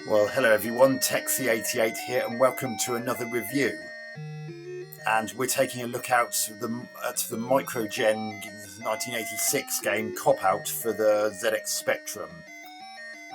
Well, hello everyone, Texie88 here, and welcome to another review. And we're taking a look at the Mikro-Gen 1986 game Cop Out for the ZX Spectrum.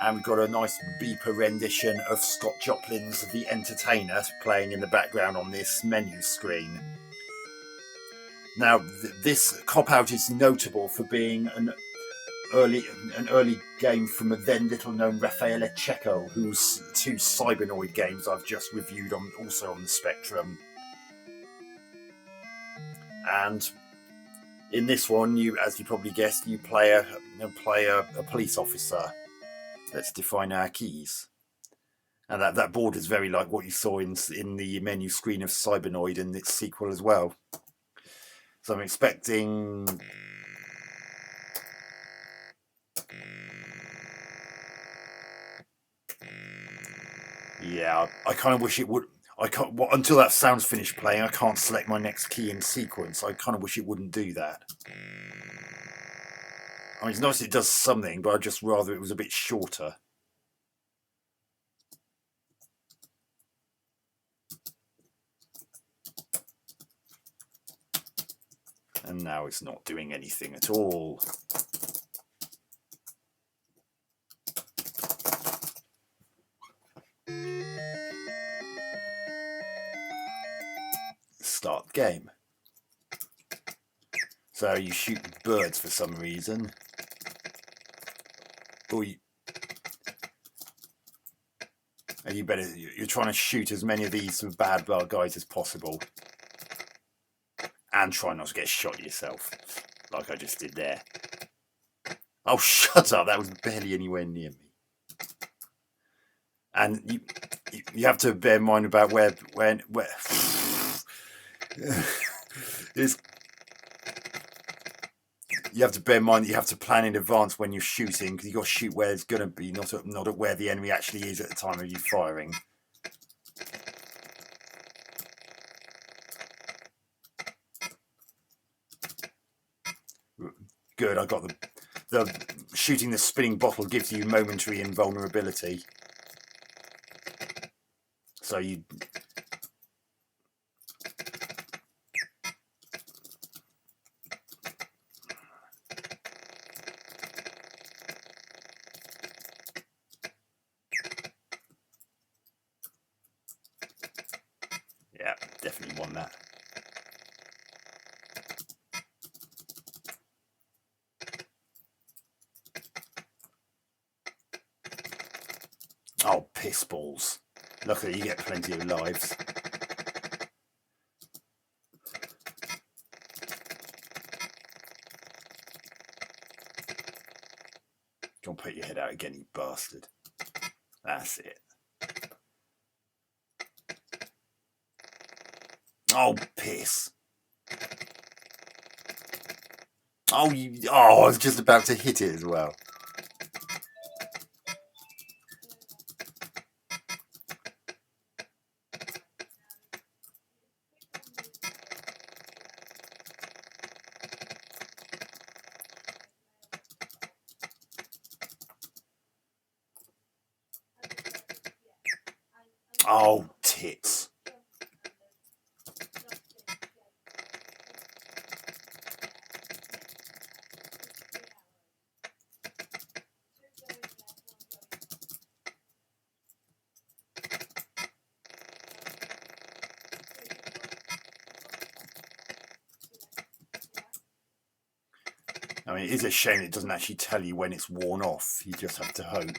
And we've got a nice beeper rendition of Scott Joplin's The Entertainer playing in the background on this menu screen. Now, this Cop Out is notable for being an early game from a then little known Raffaele Cecco, whose two Cybernoid games I've just reviewed also on the Spectrum. And in this one, as you probably guessed, you play a police officer. Let's define our keys. And that board is very like what you saw in the menu screen of Cybernoid and its sequel as well. So I'm expecting... Yeah, I kind of wish it would... until that sound's finished playing, I can't select my next key in sequence. I kind of wish it wouldn't do that. I mean, it's nice it does something, but I'd just rather it was a bit shorter. And now it's not doing anything at all. Start the game. So you shoot birds for some reason. Or you're trying to shoot as many of these bad guys as possible. And try not to get shot yourself, like I just did there. Oh, shut up! That was barely anywhere near me. And you have to bear in mind about where you have to bear in mind that you have to plan in advance when you're shooting, because you've got to shoot where it's going to be, not at where the enemy actually is at the time of you firing. Good, I got the shooting the spinning bottle gives you momentary invulnerability. So you... Yeah, definitely want that. Oh, piss balls. Luckily you get plenty of lives. Go and put your head out again, you bastard. That's it. Oh, piss. Oh, I was just about to hit it as well. Oh, tits. I mean, it is a shame it doesn't actually tell you when it's worn off. You just have to hope.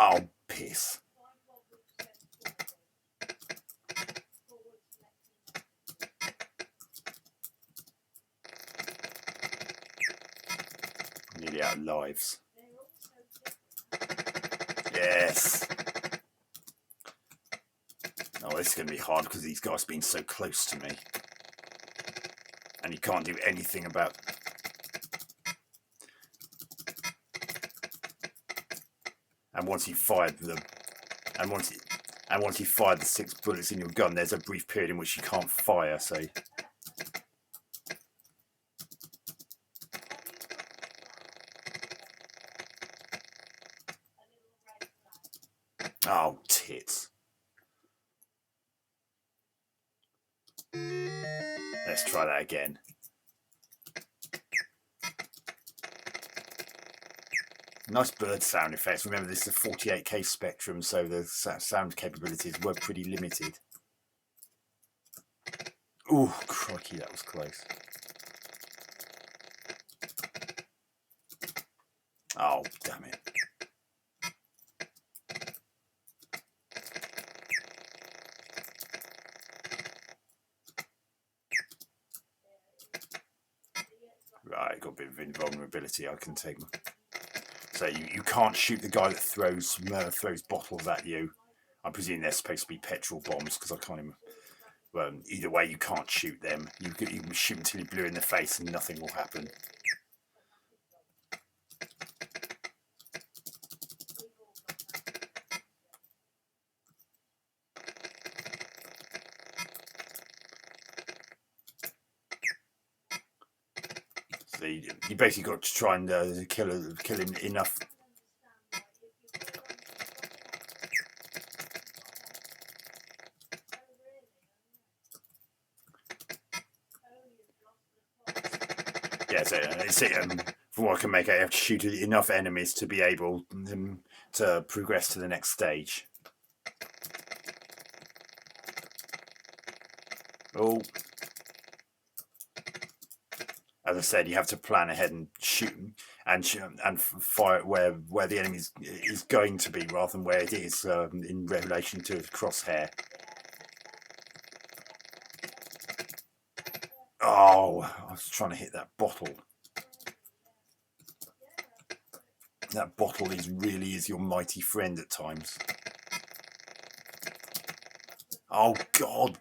Oh, piss. Nearly out of lives. Yes. Oh, this is going to be hard because these guys have been so close to me. And you can't do anything about... And once you fired them... And once you fired the 6 bullets in your gun, there's a brief period in which you can't fire, so... hits. Let's try that again. Nice bird sound effects. Remember, this is a 48K spectrum, so the sound capabilities were pretty limited. Oh, crikey, that was close. Oh, damn it. Right, got a bit of invulnerability. I can take. So you can't shoot the guy that throws bottles at you. I presume they're supposed to be petrol bombs because I can't even. Well, either way, you can't shoot them. You can shoot until you're blue in the face and nothing will happen. So you basically got to try and kill him enough. Yeah, so from what I can make out, you have to shoot enough enemies to be able to progress to the next stage. Oh. As I said, you have to plan ahead and shoot and fire where the enemy is going to be rather than where it is in relation to the crosshair. Oh, I was trying to hit that bottle. That bottle really is your mighty friend at times. Oh God.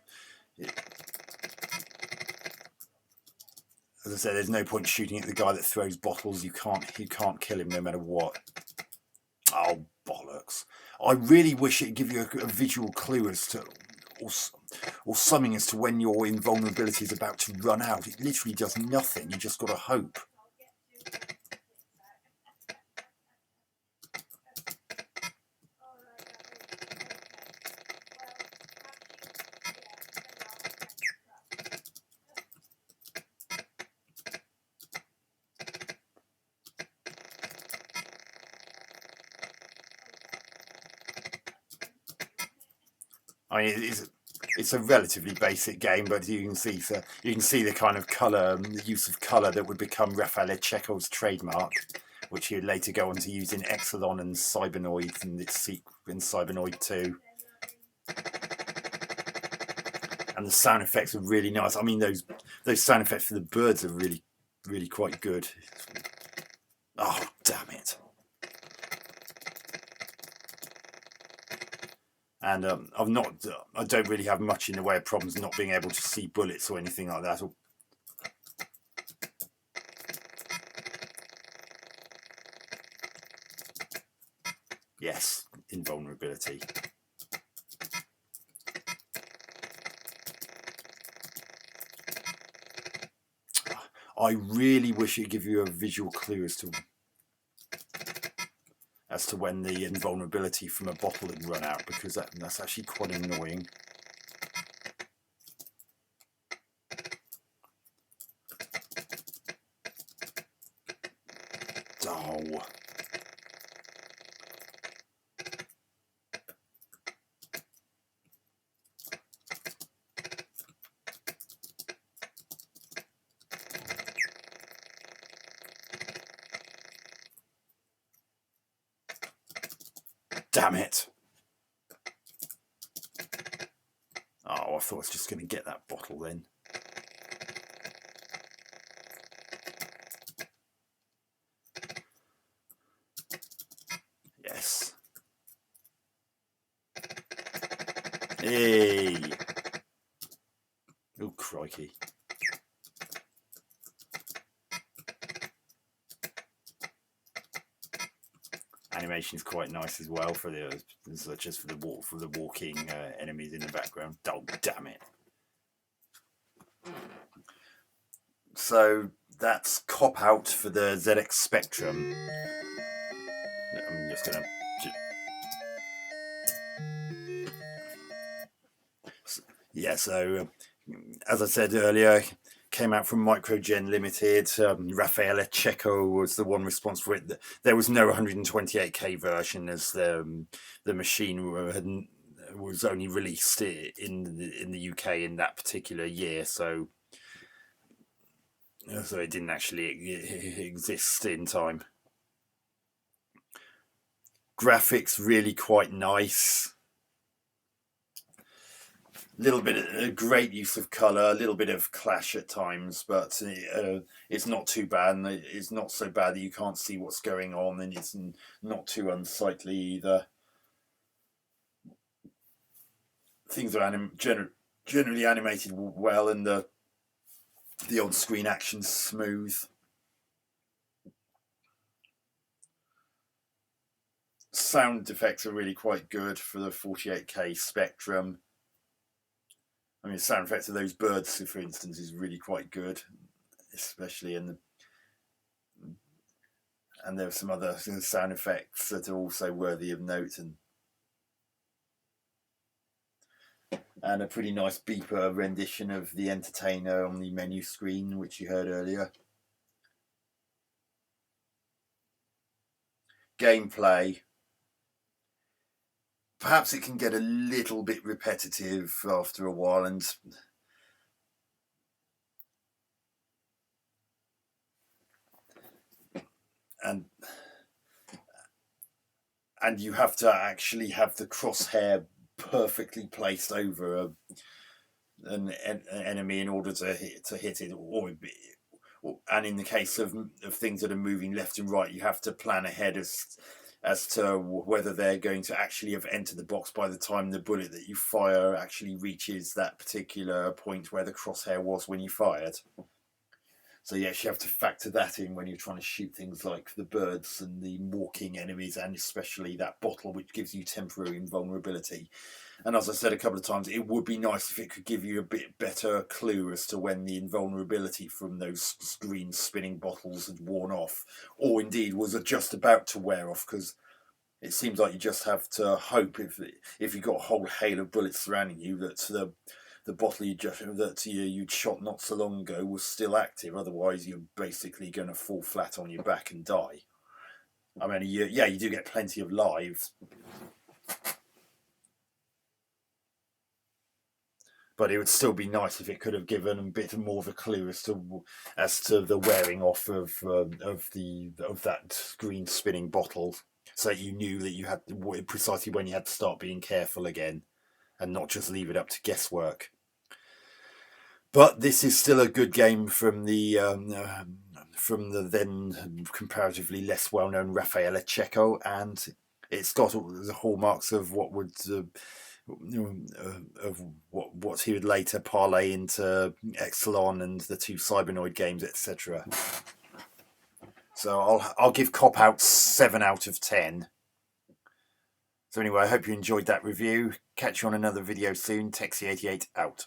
As I said, there's no point shooting at the guy that throws bottles. You can't kill him no matter what. Oh, bollocks. I really wish it'd give you a visual clue as to, or something as to when your invulnerability is about to run out. It literally does nothing. You just got to hope. I mean, it's a relatively basic game, but you can see the kind of colour, the use of colour that would become Raffaele Cecco's trademark, which he would later go on to use in Exolon and Cybernoid and its sequel in Cybernoid II. And the sound effects are really nice. I mean, those sound effects for the birds are really quite good. Oh, damn it. And I don't really have much in the way of problems not being able to see bullets or anything like that. Yes, invulnerability. I really wish it'd give you a visual clue as to when the invulnerability from a bottle had run out, because that's actually quite annoying. Oh. Damn it. Oh, I thought I was just going to get that bottle then. Yes. Hey. Oh, crikey. Animation is quite nice as well for just for the walking enemies in the background. Oh, damn it! So that's Cop Out for the ZX Spectrum. I'm just gonna. Yeah, so as I said earlier, came out from Mikro-Gen Limited. Raffaele Cecco was the one responsible for it. There was no 128K version, as the machine was only released in the UK in that particular year, so it didn't actually exist in time. Graphics really quite nice. Little bit of great use of color, a little bit of clash at times, but it's not too bad, and it's not so bad that you can't see what's going on, and it's not too unsightly either. Things are generally animated well, and the on-screen action's smooth. Sound effects are really quite good for the 48K spectrum. I mean, the sound effects of those birds, for instance, is really quite good, especially in the. And there are some other sound effects that are also worthy of note, and a pretty nice beeper rendition of the entertainer on the menu screen, which you heard earlier. Gameplay. Perhaps it can get a little bit repetitive after a while, and you have to actually have the crosshair perfectly placed over an enemy in order to hit it, and in the case of things that are moving left and right, you have to plan ahead as to whether they're going to actually have entered the box by the time the bullet that you fire actually reaches that particular point where the crosshair was when you fired. So yes, you have to factor that in when you're trying to shoot things like the birds and the walking enemies, and especially that bottle, which gives you temporary invulnerability. And as I said a couple of times, it would be nice if it could give you a bit better clue as to when the invulnerability from those green spinning bottles had worn off, or indeed was just about to wear off, because it seems like you just have to hope if you got a whole hail of bullets surrounding you that the bottle you'd shot not so long ago was still active. Otherwise, you're basically going to fall flat on your back and die. I mean, you do get plenty of lives, but it would still be nice if it could have given a bit more of a clue as to the wearing off of that green spinning bottle, so that you knew that you had precisely when you had to start being careful again, and not just leave it up to guesswork. But this is still a good game from the then comparatively less well-known Raffaele Cecco, and it's got all the hallmarks of what would of what he would later parlay into Exolon and the two Cybernoid games, etc. So I'll give Cop Out 7 out of 10. So anyway, I hope you enjoyed that review. Catch you on another video soon. Texie88 out.